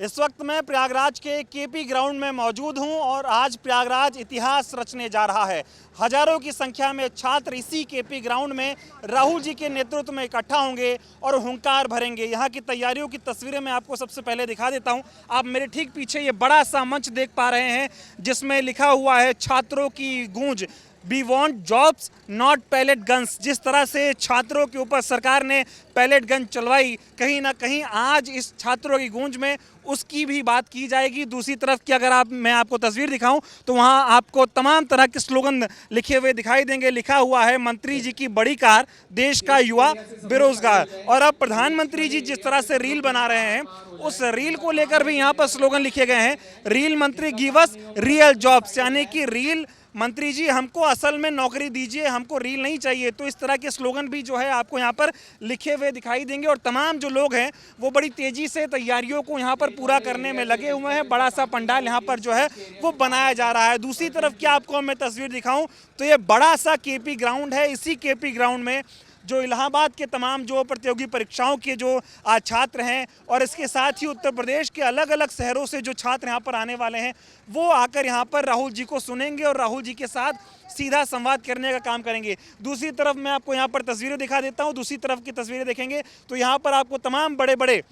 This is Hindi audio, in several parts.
इस वक्त मैं प्रयागराज के केपी ग्राउंड में मौजूद हूं और आज प्रयागराज इतिहास रचने जा रहा है। हजारों की संख्या में छात्र इसी केपी ग्राउंड में राहुल जी के नेतृत्व में इकट्ठा होंगे और हुंकार भरेंगे। यहां की तैयारियों की तस्वीरें मैं आपको सबसे पहले दिखा देता हूं। आप मेरे ठीक पीछे ये बड़ा सा मंच देख पा रहे हैं जिसमें लिखा हुआ है छात्रों की गूंज, we want jobs not pellet guns. जिस तरह से छात्रों के ऊपर सरकार ने पैलेट गन चलवाई, कहीं ना कहीं आज इस छात्रों की गूंज में उसकी भी बात की जाएगी। दूसरी तरफ की अगर मैं आपको तस्वीर दिखाऊं तो वहां आपको तमाम तरह के स्लोगन लिखे हुए दिखाई देंगे। लिखा हुआ है मंत्री जी की बड़ी कार, देश का युवा बेरोजगार। और अब प्रधानमंत्री जी जिस तरह से रील बना रहे हैं उस रील को लेकर भी यहाँ पर स्लोगन लिखे गए हैं। रील मंत्री गिव अस रियल जॉब्स, यानी कि रील मंत्री जी हमको असल में नौकरी दीजिए, हमको रील नहीं चाहिए। तो इस तरह के स्लोगन भी जो है आपको यहाँ पर लिखे हुए दिखाई देंगे। और तमाम जो लोग हैं वो बड़ी तेजी से तैयारियों को यहाँ पर पूरा करने में लगे हुए हैं। बड़ा सा पंडाल यहाँ पर जो है वो बनाया जा रहा है। दूसरी तरफ क्या आपको मैं तस्वीर दिखाऊं तो ये बड़ा सा केपी ग्राउंड है। इसी केपी ग्राउंड में जो इलाहाबाद के तमाम जो प्रतियोगी परीक्षाओं के जो छात्र हैं और इसके साथ ही उत्तर प्रदेश के अलग अलग शहरों से जो छात्र यहाँ पर आने वाले हैं वो आकर यहाँ पर राहुल जी को सुनेंगे और राहुल जी के साथ सीधा संवाद करने का काम करेंगे। दूसरी तरफ मैं आपको यहाँ पर तस्वीरें दिखा देता हूँ। दूसरी तरफ की तस्वीरें देखेंगे तो यहाँ पर आपको तमाम बड़े बड़े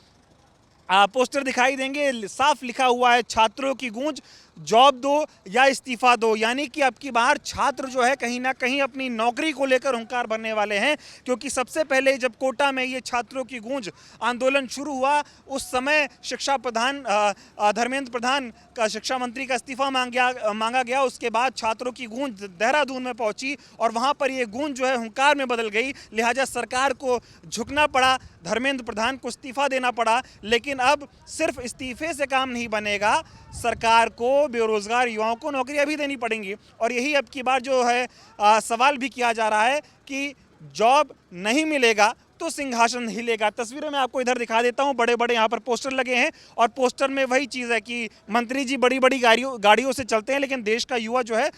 पोस्टर दिखाई देंगे। साफ लिखा हुआ है छात्रों की गूंज, जॉब दो या इस्तीफा दो। यानी कि अब की बार छात्र जो है कहीं ना कहीं अपनी नौकरी को लेकर हुंकार भरने वाले हैं। क्योंकि सबसे पहले जब कोटा में ये छात्रों की गूंज आंदोलन शुरू हुआ उस समय शिक्षा प्रधान धर्मेंद्र प्रधान का, शिक्षा मंत्री का इस्तीफा मांगा गया। उसके बाद छात्रों की गूंज देहरादून में पहुंची और वहां पर ये गूंज जो है हुंकार में बदल गई। लिहाजा सरकार को झुकना पड़ा, धर्मेंद्र प्रधान को इस्तीफा देना पड़ा। लेकिन अब सिर्फ इस्तीफे से काम नहीं बनेगा, सरकार को बेरोजगार युवाओं को नौकरियां भी देनी पड़ेंगी। और यही अब की बार जो है सवाल भी किया जा रहा है कि जॉब नहीं मिलेगा तो सिंहासन हिलेगा। तस्वीरें मैं आपको इधर दिखा देता हूं। बड़े बड़े यहाँ पर पोस्टर लगे हैं और पोस्टर में वही चीज़ है कि मंत्री जी बड़ी बड़ी गाड़ियों से चलते हैं लेकिन देश का युवा जो है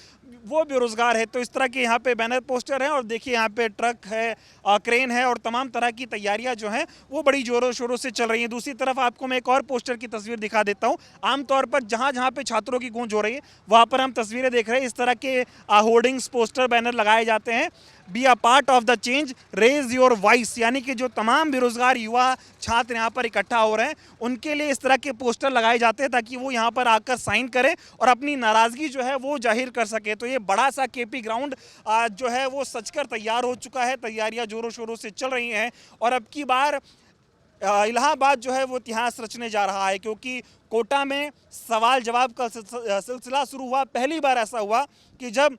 वो बेरोजगार है। तो इस तरह के यहाँ पे बैनर पोस्टर हैं और देखिए यहाँ पे ट्रक है, क्रेन है और तमाम तरह की तैयारियां जो हैं वो बड़ी जोरों शोरों से चल रही हैं। दूसरी तरफ आपको मैं एक और पोस्टर की तस्वीर दिखा देता हूँ। आमतौर पर जहाँ जहाँ पे छात्रों की गूंज हो रही है वहाँ पर हम तस्वीरें देख रहे हैं। इस तरह के होर्डिंग्स, पोस्टर, बैनर लगाए जाते हैं। Be a part of the change, raise your voice. यानी कि जो तमाम बेरोजगार युवा छात्र यहाँ पर इकट्ठा हो रहे हैं उनके लिए इस तरह के पोस्टर लगाए जाते हैं ताकि वो यहाँ पर आकर साइन करें और अपनी नाराजगी जो है वो जाहिर कर सके। तो ये बड़ा सा केपी ग्राउंड जो है वो सजकर तैयार हो चुका है। तैयारियां जोरों शोरों से चल रही हैं और अब की बार इलाहाबाद जो है वो इतिहास रचने जा रहा है। क्योंकि कोटा में सवाल जवाब का सिलसिला शुरू हुआ। पहली बार ऐसा हुआ कि जब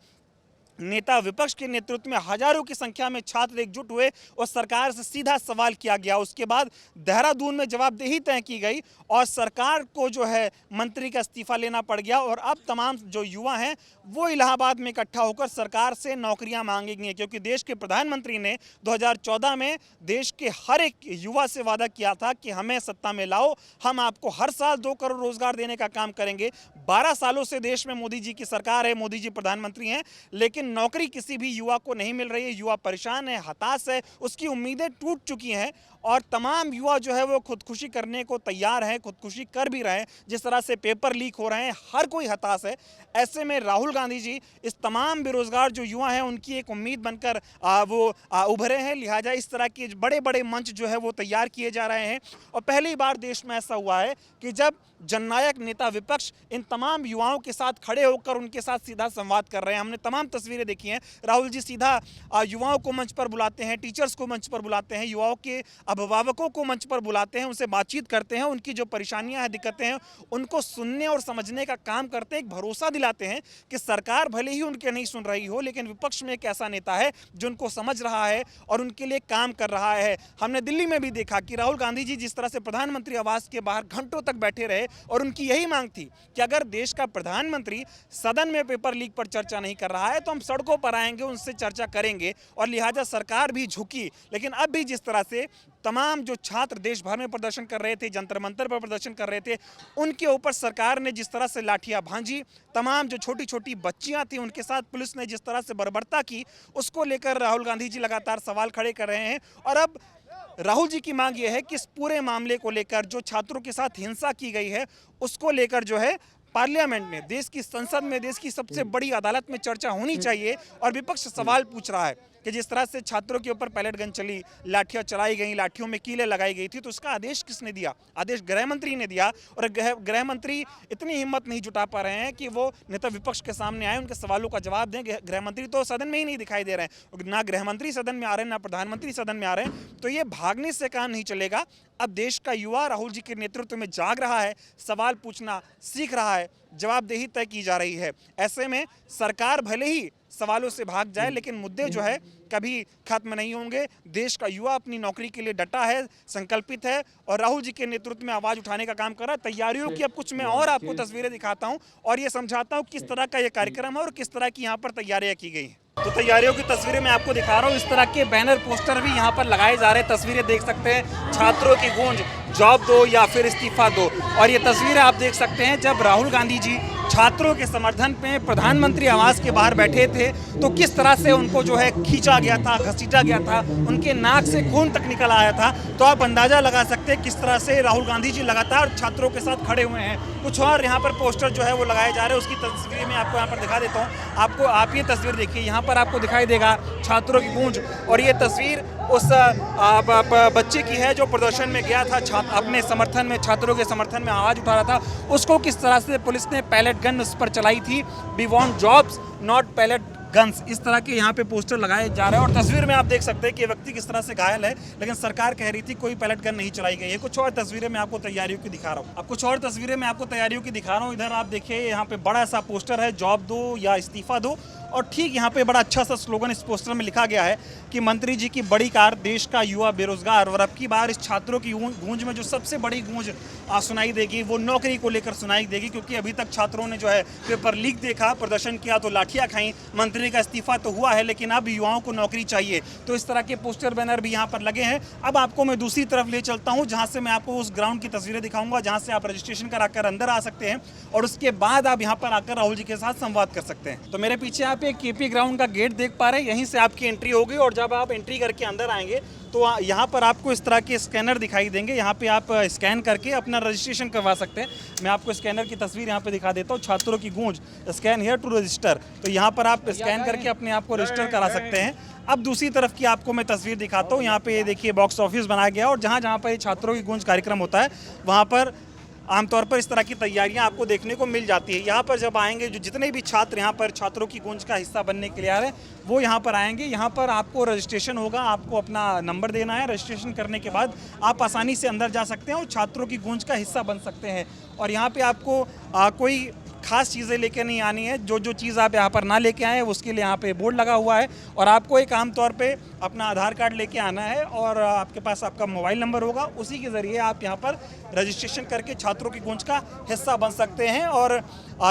नेता विपक्ष के नेतृत्व में हजारों की संख्या में छात्र एकजुट हुए और सरकार से सीधा सवाल किया गया। उसके बाद देहरादून में जवाबदेही तय की गई और सरकार को जो है मंत्री का इस्तीफा लेना पड़ गया। और अब तमाम जो युवा हैं वो इलाहाबाद में इकट्ठा होकर सरकार से नौकरियां मांगेंगे। क्योंकि देश के प्रधानमंत्री ने 2014 में देश के हर एक युवा से वादा किया था कि हमें सत्ता में लाओ, हम आपको हर साल 2 करोड़ रोजगार देने का काम करेंगे। 12 सालों से देश में मोदी जी की सरकार है, मोदी जी प्रधानमंत्री हैं, लेकिन नौकरी किसी भी युवा को नहीं मिल रही है। युवा परेशान है, हताश है, उसकी उम्मीदें टूट चुकी हैं और तमाम युवा जो है वो खुदकुशी करने को तैयार हैं, खुदकुशी कर भी रहे हैं। जिस तरह से पेपर लीक हो रहे हैं, हर कोई हताश है। ऐसे में राहुल गांधी जी इस तमाम बेरोजगार जो युवा हैं उनकी एक उम्मीद बनकर उभरे हैं। लिहाजा इस तरह के बड़े बड़े मंच जो है वो तैयार किए जा रहे हैं। और पहली बार देश में ऐसा हुआ है कि जब जननायक नेता विपक्ष इन तमाम युवाओं के साथ खड़े होकर उनके साथ सीधा संवाद कर रहे हैं। हमने तमाम तस्वीरें देखी हैं। राहुल जी सीधा युवाओं को मंच पर बुलाते हैं, टीचर्स को मंच पर बुलाते हैं, युवाओं के अभिभावकों को मंच पर बुलाते हैं, उनसे बातचीत करते हैं, उनकी जो परेशानियां हैं, दिक्कतें हैं उनको सुनने और समझने का काम करते हैं। एक भरोसा दिलाते हैं कि सरकार भले ही उनके नहीं सुन रही हो लेकिन विपक्ष में एक ऐसा नेता है जो उनको समझ रहा है और उनके लिए काम कर रहा है। हमने दिल्ली में भी देखा कि राहुल गांधी जी जिस तरह से प्रधानमंत्री आवास के बाहर घंटों तक बैठे रहे और उनकी यही मांग थी कि अगर देश का प्रधानमंत्री सदन में पेपर लीक पर चर्चा नहीं कर रहा है तो हम सड़कों पर आएंगे, उनसे चर्चा करेंगे। और लिहाजा सरकार भी झुकी। लेकिन अब भी जिस तरह से तमाम जो छात्र देश भर में प्रदर्शन कर रहे थे, जंतर मंतर पर प्रदर्शन कर रहे थे, उनके ऊपर सरकार ने जिस तरह से लाठियां भांजी, तमाम जो छोटी छोटी बच्चियां थी उनके साथ पुलिस ने जिस तरह से बर्बरता की, उसको लेकर राहुल गांधी जी लगातार सवाल खड़े कर रहे हैं। और अब राहुल जी की मांग यह है कि इस पूरे मामले को लेकर जो छात्रों के साथ हिंसा की गई है उसको लेकर जो है पार्लियामेंट में, देश की संसद में, देश की सबसे बड़ी अदालत में चर्चा होनी चाहिए। और विपक्ष सवाल पूछ रहा है कि जिस तरह से छात्रों के ऊपर पैलेट गन चली, लाठियां चलाई गई, लाठियों में कीलें लगाई गई थी, तो उसका आदेश किसने दिया? आदेश गृह मंत्री ने दिया। और गृह मंत्री इतनी हिम्मत नहीं जुटा पा रहे हैं कि वो नेता विपक्ष के सामने आए, उनके सवालों का जवाब दें। गृह मंत्री तो सदन में ही नहीं दिखाई दे रहे हैं, ना गृह मंत्री सदन में आ रहे हैं, ना प्रधानमंत्री सदन में आ रहे हैं। तो ये भागने से काम नहीं चलेगा। अब देश का युवा राहुल जी के नेतृत्व में जाग रहा है, सवाल पूछना सीख रहा है, जवाबदेही तय की जा रही है। ऐसे में सरकार भले ही सवालों से भाग जाए, लेकिन मुद्दे जो है कभी खत्म नहीं होंगे। देश का युवा अपनी नौकरी के लिए डटा है, संकल्पित है और राहुल जी के नेतृत्व में आवाज उठाने का काम कर रहा है। तैयारियों की अब कुछ मैं और आपको तस्वीरें दिखाता हूं और ये समझाता हूं किस तरह का ये कार्यक्रम है और किस तरह की यहाँ पर तैयारियां की गई हैं। तो तैयारियों की तस्वीरें मैं आपको दिखा रहा हूँ। इस तरह के बैनर पोस्टर भी यहाँ पर लगाए जा रहे हैं। तस्वीरें देख सकते हैं, छात्रों की गूंज, जॉब दो या फिर इस्तीफा दो। और ये तस्वीरें आप देख सकते हैं जब राहुल गांधी जी छात्रों के समर्थन में प्रधानमंत्री आवास के बाहर बैठे थे तो किस तरह से उनको जो है खींचा गया था, घसीटा गया था, उनके नाक से खून तक निकल आया था। तो आप अंदाजा लगा सकते हैं किस तरह से राहुल गांधी जी लगातार छात्रों के साथ खड़े हुए हैं। कुछ और यहाँ पर पोस्टर जो है वो लगाए जा रहे हैं, उसकी तस्वीर मैं आपको यहाँ पर दिखा देता हूँ। आप ये तस्वीर देखिए, यहाँ पर आपको दिखाई देगा छात्रों की गूंज। और ये तस्वीर उस बच्चे की है जो प्रदर्शन में गया था, अपने समर्थन में, छात्रों के समर्थन में आवाज उठा रहा था। उसको किस तरह से पुलिस ने पैलेट गन उस पर चलाई थी। We want jobs not pellet guns, इस तरह के यहाँ पे पोस्टर लगाए जा रहे हैं। और तस्वीर में आप देख सकते हैं कि व्यक्ति किस तरह से घायल है, लेकिन सरकार कह रही थी कोई पैलेट गन नहीं चलाई गई है। कुछ और तस्वीरें मैं आपको तैयारियों की दिखा रहा हूँ। अब कुछ और तस्वीरें मैं आपको तैयारियों की दिखा रहा हूँ। इधर आप देखिए, यहाँ पे बड़ा सा पोस्टर है, जॉब दो या इस्तीफा दो। और ठीक यहाँ पे बड़ा अच्छा सा स्लोगन इस पोस्टर में लिखा गया है कि मंत्री जी की बड़ी कार, देश का युवा बेरोजगार। और अब की बार इस छात्रों की गूंज में जो सबसे बड़ी गूंज सुनाई देगी वो नौकरी को लेकर सुनाई देगी, क्योंकि अभी तक छात्रों ने जो है पेपर लीक देखा, प्रदर्शन किया तो लाठियां खाई, मंत्री का इस्तीफा तो हुआ है, लेकिन अब युवाओं को नौकरी चाहिए। तो इस तरह के पोस्टर बैनर भी यहाँ पर लगे हैं। अब आपको मैं दूसरी तरफ ले चलता हूँ, जहाँ से मैं आपको उस ग्राउंड की तस्वीरें दिखाऊंगा जहाँ से आप रजिस्ट्रेशन कराकर अंदर आ सकते हैं और उसके बाद आप यहाँ पर आकर राहुल जी के साथ संवाद कर सकते हैं। तो मेरे पीछे आप एक केपी ग्राउंड का गेट देख पा रहे हैं, यहीं से आपकी एंट्री होगी। और जब आप एंट्री करके अंदर आएंगे तो यहाँ पर आपको इस तरह के स्कैनर दिखाई देंगे। यहाँ पे आप स्कैन करके अपना रजिस्ट्रेशन करवा सकते हैं। मैं आपको स्कैनर की तस्वीर यहाँ पे दिखा देता हूँ। छात्रों की गूंज, स्कैन हियर टू रजिस्टर। तो यहाँ पर आप स्कैन करके अपने आप को रजिस्टर करा सकते हैं। अब दूसरी तरफ की आपको मैं तस्वीर दिखाता हूँ। यहाँ पे ये देखिए बॉक्स ऑफिस बनाया गया और जहाँ जहाँ पर छात्रों की गूंज कार्यक्रम होता है वहाँ पर आमतौर पर इस तरह की तैयारियां आपको देखने को मिल जाती है। यहाँ पर जब आएंगे, जो जितने भी छात्र यहाँ पर छात्रों की गूंज का हिस्सा बनने के लिए आ रहे हैं वो यहाँ पर आएंगे। यहाँ पर आपको रजिस्ट्रेशन होगा, आपको अपना नंबर देना है। रजिस्ट्रेशन करने के बाद आप आसानी से अंदर जा सकते हैं और छात्रों की गूंज का हिस्सा बन सकते हैं। और यहाँ पे आपको कोई खास चीज़ें लेके नहीं आनी है। जो जो चीज़ आप यहाँ पर ना लेके आए उसके लिए यहाँ पे बोर्ड लगा हुआ है। और आपको एक आम तौर पे अपना आधार कार्ड लेके आना है और आपके पास आपका मोबाइल नंबर होगा। उसी के ज़रिए आप यहाँ पर रजिस्ट्रेशन करके छात्रों की गूंज का हिस्सा बन सकते हैं। और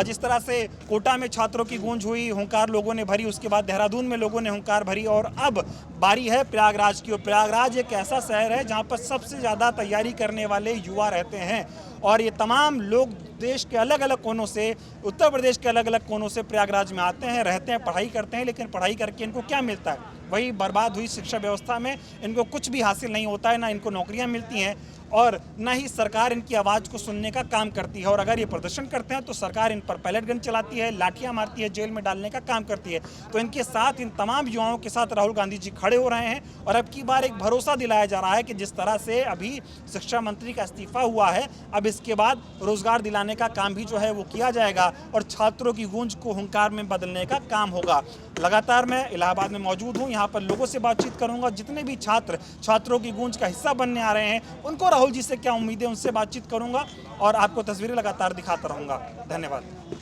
जिस तरह से कोटा में छात्रों की गूंज हुई, हुंकार लोगों ने भरी, उसके बाद देहरादून में लोगों ने हुंकार भरी और अब बारी है प्रयागराज की। और प्रयागराज एक ऐसा शहर है जहाँ पर सबसे ज़्यादा तैयारी करने वाले युवा रहते हैं। और ये तमाम लोग देश के अलग अलग कोनों से, उत्तर प्रदेश के अलग अलग कोनों से प्रयागराज में आते हैं, रहते हैं, पढ़ाई करते हैं। लेकिन पढ़ाई करके इनको क्या मिलता है? वही बर्बाद हुई शिक्षा व्यवस्था में इनको कुछ भी हासिल नहीं होता है, ना इनको नौकरियां मिलती हैं और ना ही सरकार इनकी आवाज़ को सुनने का काम करती है। और अगर ये प्रदर्शन करते हैं तो सरकार इन पर पैलेट गन चलाती है, लाठियां मारती है, जेल में डालने का काम करती है। तो इनके साथ, इन तमाम युवाओं के साथ राहुल गांधी जी खड़े हो रहे हैं। और अब की बार एक भरोसा दिलाया जा रहा है कि जिस तरह से अभी शिक्षा मंत्री का इस्तीफा हुआ है, अब इसके बाद रोजगार दिलाने का काम भी जो है वो किया जाएगा और छात्रों की गूंज को हुंकार में बदलने का काम होगा। लगातार मैं इलाहाबाद में मौजूद हूँ, यहाँ पर लोगों से बातचीत करूँगा। जितने भी छात्रों की गूंज का हिस्सा बनने आ रहे हैं उनको राहुल जी से क्या उम्मीदें, उनसे बातचीत करूंगा और आपको तस्वीरें लगातार दिखाता रहूंगा। धन्यवाद।